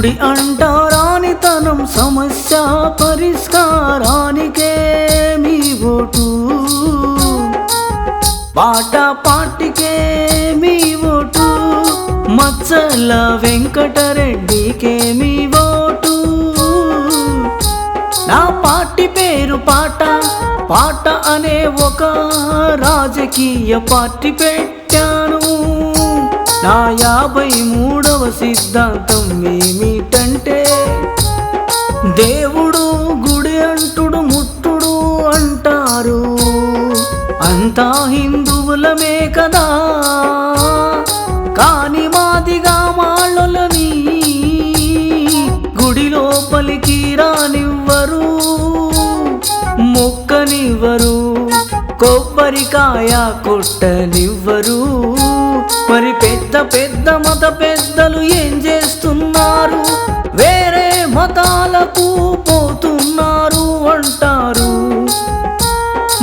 గుడి అంటారానితనం సమస్య పరిష్కారానికే మీ ఓటు, పాట పాటికే మీ ఓటు, మచ్చల వెంకటరెడ్డికే మీ ఓటు. నా పార్టీ పేరు పాట, పాట అనే ఒక రాజకీయ పార్టీ పెట్టాను. నా 53వ సిద్ధాంతం ఏమిటంటే, దేవుడు గుడి అంటుడు ముట్టుడు అంటారు, అంతా హిందువులమే కదా, కాని మాదిగా మాళ్ళని గుడి లోపలికి రానివ్వరు, మొక్కనివ్వరు, కొబ్బరికాయ కొట్టనివ్వరు. మరి పెద్ద పెద్ద మత పెద్దలు ఏం చేస్తున్నారు, వేరే మతాలకు పోతున్నారు అంటారు.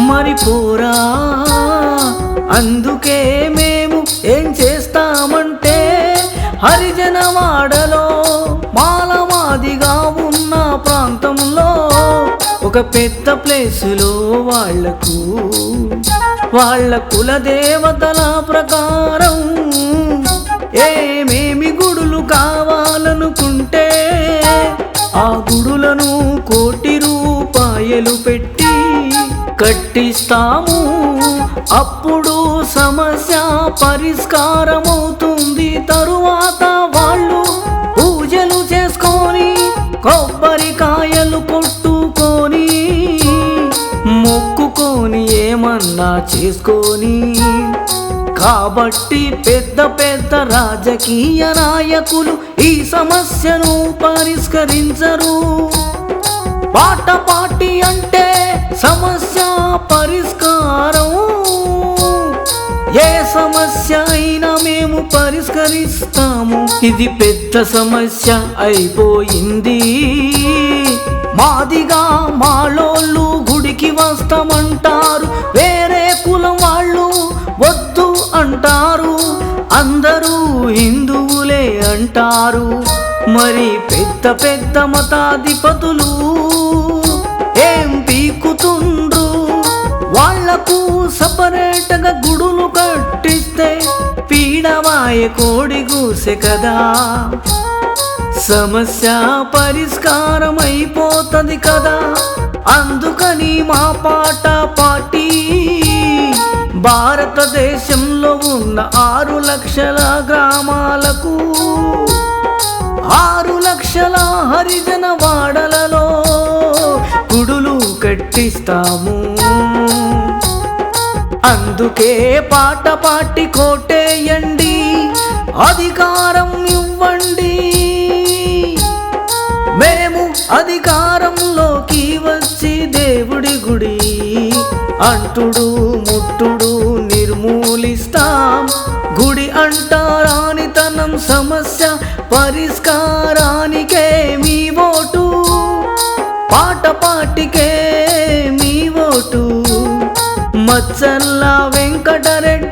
మరి పోరా, అందుకే మేము ఏం చేస్తామంటే, హరిజనవాడలో మాలమాదిగా ఉన్న ప్రాంతంలో ఒక పెద్ద ప్లేసులో వాళ్ళ కుల దేవతల ప్రకారం ఏమేమి గుడులు కావాలనుకుంటే ఆ గుడులను ₹1,00,00,000 పెట్టి కట్టిస్తాము. అప్పుడు సమస్య పరిష్కారమవుతుంది. తరువాత వాళ్ళు పూజలు చేసుకొని కొబ్బరికాయలు కొట్టుకొని మొక్కుకొని ఏమన్నా చేసుకొని. కాబట్టి పెద్ద పెద్ద రాజకీయ నాయకులు ఈ సమస్యను పరిష్కరించరు. పాట పార్టీ అంటే సమస్య పరిష్కారం, ఏ సమస్య అయినా మేము పరిష్కరిస్తాము. ఇది పెద్ద సమస్య అయిపోయింది. మాదిగా మాలోళ్ళు గుడికి వస్తామంటారు, వేరే కులం వాళ్ళు వద్దు అంటారు, అందరూ హిందువులే అంటారు. మరి పెద్ద పెద్ద మతాధిపతులు ఏం పీకుతుండ్రు, వాళ్లకు సపరేట్గా గుడులు కట్టిస్తే పీడవాయ కోడి గూసె కదా, సమస్య పరిష్కారం అయిపోతుంది కదా. అందుకని మా పాట పార్టీ భారతదేశంలో ఉన్న 6 లక్షల గ్రామాలకు 6 లక్షల హరిజన వాడలలో గుడులు కట్టిస్తాము. అందుకే పాట పార్టీ కోటేయండి, అధికారం ఇవ్వండి. మేము అధికారంలోకి వచ్చి దేవుడి గుడి అంటుడు ముట్టుడు నిర్మూలిస్తాం. గుడి అంటారానితనం సమస్య పరిష్కారానికే మీ ఓటు, పాట పార్టీకే మీ ఓటు. మచ్చల్ల వెంకటరెడ్డి